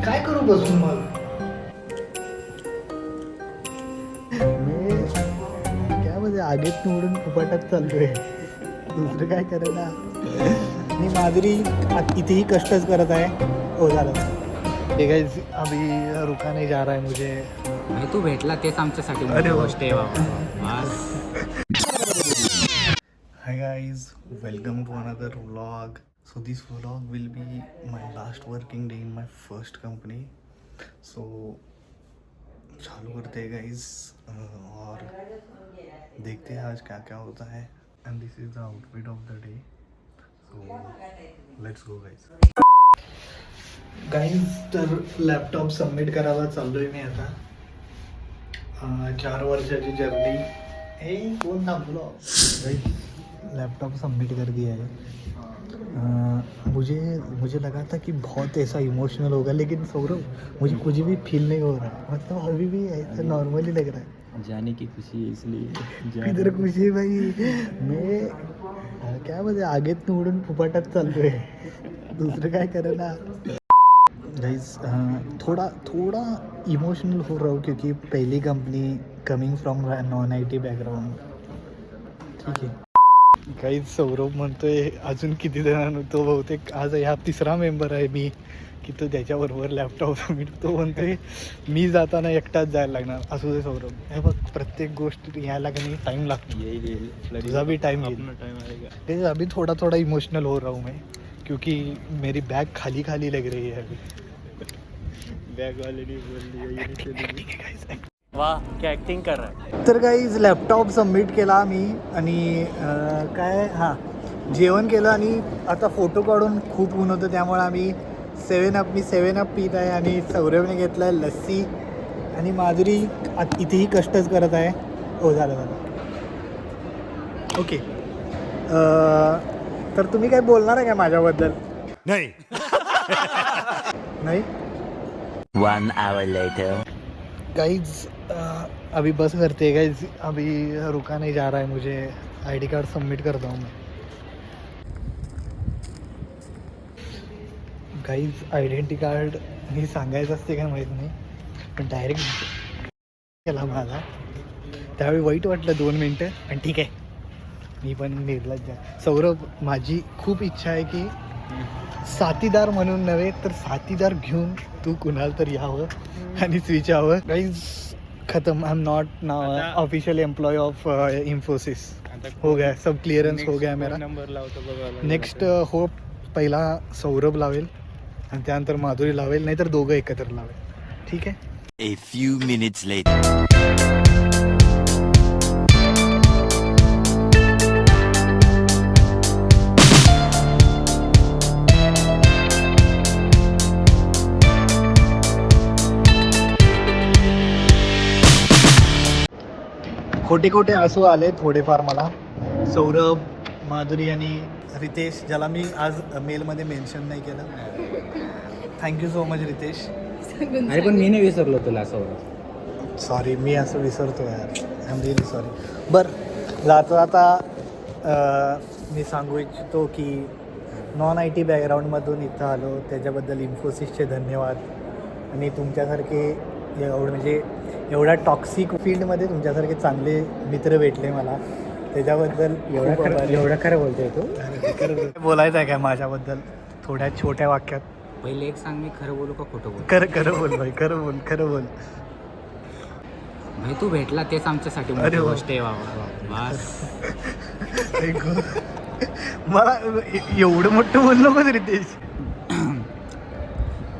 काय करू बसून मग? मी काय म्हणजे आगीत निवडून फुपाटात चाललोय, दुसरं काय करायला. आणि माधुरी इथेही कष्टच करत आहे. हो झालं ठीक आहे. अभी रुका नहीं जा रहा है मुझे. भाई तू भेटला तेच आमच्यासाठी अरे मोठी वा. गोष्ट आहे बाबा. बस Hi guys, welcome to another vlog. So this vlog will be my last working day in my first company. So चालू करते हैं guys और देखते हैं आज क्या क्या होता है. And this is the outfit of the day. So let's go guys. Guys तर लॅपटॉप सबमिट करायला चाललोय मी आता. 4 वर्षाची जर्नी. हे कोण थांबलो. लैपटॉप सबमिट कर दिया है. मुझे लगा था कि बहुत ऐसा इमोशनल होगा, लेकिन सौरभ मुझे कुछ भी फील नहीं हो रहा. मतलब अभी भी ऐसा नॉर्मली लग रहा है. जाने की खुशी है इसलिए किधर खुशी है भाई. मैं क्या म्हणजे आगीत निवडून फुपाटात चाललोय, दुसरं काय करायला. गाइस थोड़ा इमोशनल हो रहा हूँ क्योंकि पहली company coming from non IT background. ठीक आहे. काही सौरभ म्हणतोय अजून किती जणांना, तो बहुतेक आज ह्या 3रा मेंबर आहे मी की तो त्याच्याबरोबर लॅपटॉप सबमिट. तो म्हणतोय मी जाताना एकटाच जायला लागणार. असू दे सौरभ, हे बघ प्रत्येक गोष्ट यायला का नाही टाइम लागतो. तुझा भी टाइम येईल. अभी थोड़ा इमोशनल हो रहा हूँ मैं क्योंकि मेरी बैग खाली खाली लग रही है अभी. बैग वाले नहीं बोल दिया. वाह क्या ॲक्टिंग कर रहा तर गाईज लॅपटॉप सबमिट केला मी आणि काय हां जेवण केलं आणि आता फोटो काढून खूप ऊन होतं त्यामुळे आम्ही 7 अप पीत आहे आणि सौरभने घेतला आहे लस्सी आणि माधुरी इथेही कष्टच करत आहे. हो झालं. ओके. तर तुम्ही काय बोलणार आहे का माझ्याबद्दल? नहीं. नहीं. 1 hour later. गाइज अभी बस करते हैं गाइज. अभी रुका नहीं जा रहा है मुझे. ID कार्ड सबमिट करता हूँ मैं. गाइज आयडेंटिटी कार्ड मी सांगायचं असते का माहीत नाही, पण डायरेक्ट केला माझा. त्यावेळी वाईट वाटलं 2 मिनटं, पण ठीक आहे मी पण निर्लज्ज आहे. सौरभ माझी खूप इच्छा आहे की साथीदार म्हणून नव्हे तर साथीदार घेऊन तू कुणाला तर यावं आणि स्विच यावं. गाइज खत्म. I am not now official employ of Infosys. हो गया सब क्लियरेंस हो गया मेरा. नंबर लावतो बघा. नेक्स्ट होप पहिला सौरभ लावेल आणि त्यानंतर माधुरी लावेल, नाहीतर दोघं एकत्र लावेल. ठीक आहे. A few minutes later. खोटे खोटे हसू आले थोडेफार मला. सौरभ, माधुरी आणि रितेश, ज्याला मी आज मेलमध्ये मेन्शन नाही केलं. Thank you so much Ritesh. अरे पण मी नाही विसरलो तुला असं. सॉरी, मी असं विसरतो यार. I am really sorry. बरं जाता मी सांगू इच्छितो की नॉन IT बॅकग्राऊंडमधून इथं आलो त्याच्याबद्दल इन्फोसिसचे धन्यवाद. आणि तुमच्यासारखे म्हणजे एवढ्या टॉक्सिक फील्डमध्ये तुमच्यासारखे चांगले मित्र भेटले मला, त्याच्याबद्दल एवढं खरं बोलतोय तू. बोलायचं आहे काय माझ्याबद्दल थोड्या छोट्या वाक्यात? पहिले एक सांग, मी खरं बोलू का खोटं बोलू? खरं बोल भाई, खरं बोल. भाई तू भेटला तेच आमच्यासाठी अरे मोठी वा. गोष्ट आहे बाबा. बस मला एवढं मोठं बोललो पण रितेश.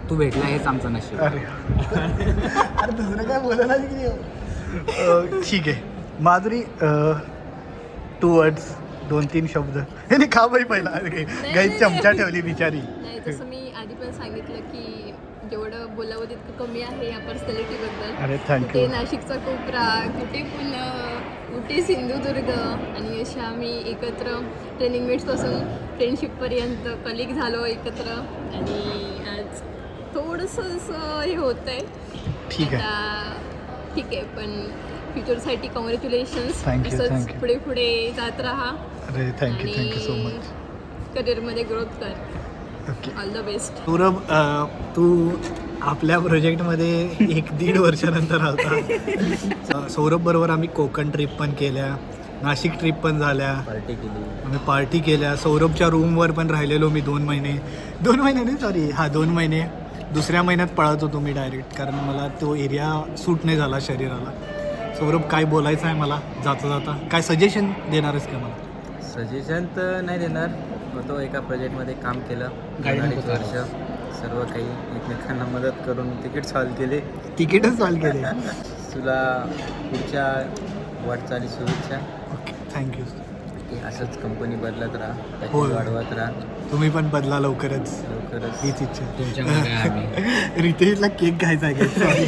तू भेटला हेच आमचं नशीब. अरे दुसरं काय बोलायला की ठीक आहे. माधुरी 2 words 2-3 शब्द. हे नाही खा बाई पहिला. गाई चमचा ठेवली बिचारी. नाही, जसं मी आधी पण सांगितलं की जेवढं बोलावं तितकं कमी आहे या पर्सनॅलिटीबद्दल. अरे थँक्यू. कुठे नाशिकचा कोपरा, कुठे पुणं, कुठे सिंधुदुर्ग, आणि अशा आम्ही एकत्र ट्रेनिंग मेट्सपासून फ्रेंडशिपपर्यंत कलिग झालो एकत्र. आणि आज थोडंसं असं हे होतं आहे. ठीक आहे. आता ठीक आहे, पण फ्युचरसाठी कॉंग्रॅच्युलेशन्स. Thank you, असंच thank you. पुढे पुढे जात राहा अरे थँक्यू सो मच. करिअरमध्ये ग्रोथ कर. Okay. All the best. Saurabh, तू आपल्या प्रोजेक्टमध्ये 1-1.5 वर्षानंतर आलता. सौरभ बरोबर आम्ही कोकण ट्रिप पण केल्या, नाशिक ट्रिप पण झाल्या, पार्टी केली. आम्ही पार्टी केल्या. सौरभच्या रूमवर पण राहिलेलो मी 2 महिने. 2 महिने नाही, सॉरी, 2 महिने. दुसऱ्या महिन्यात पळत होतो मी डायरेक्ट, कारण मला तो एरिया सूट नाही झाला शरीराला. सौरभ, काय बोलायचं आहे मला जाता जाता? काय सजेशन देणारच का मला? सजेशन तर नाही देणार. तो एका प्रोजेक्टमध्ये काम केलं, गाडी वर्ष सर्व काही एकमेकांना मदत करून तिकीट सॉल्व केले. तिकीटच सॉल्व केले. तुला पुढच्या वाटचाली शुभेच्छा. Okay, thank you. की असंच कंपनी बदलत राहा, होय. पॅकेज वाढवत राहा, तुम्ही पण बदला लवकरच, लवकरच. हीच इच्छा. तुमच्या मागे आम्ही. रितेशला केक घ्यायचा आहे, सॉरी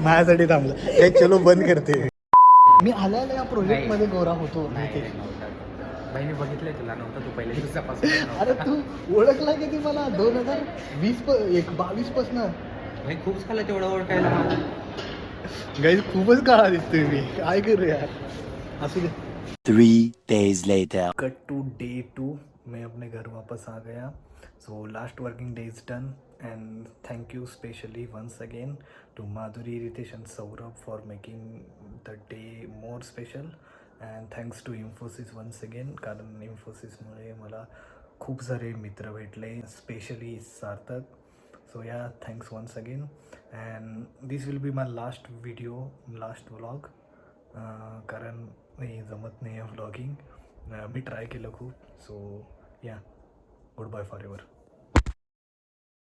माझ्यासाठी थांबलं. हे चलो बंद करते. मी आल्या या प्रोजेक्टमध्ये गोरा होतो रितेश. बहिणी बघितलंय तुला, नव्हतं तू पहिल्या दिवसापासून. अरे तू ओळखला किती मला 2022 पासून. भाई खूप झालं तेवढं ओळखायला. गाईज खूपच काळा दिसतोय मी, काय करू यार. असू दे. 3 days later. Cut to day 2. मैं अपने घर वापस आ गया. So last working day is done and thank you specially once again to Madhuri, Ritesh and Saurabh for making the day more special. And thanks to Infosys once again, कारण इन्फोसिसमुळे मला खूप सारे मित्र भेटले, specially Sarthak. So yeah, thanks once again. And this will be my last video, last vlog. कारण नाही जमत नाही आहे व्लॉगिंग. मी ट्राय केलं खूप. सो या, गुड बाय फॉर एवर.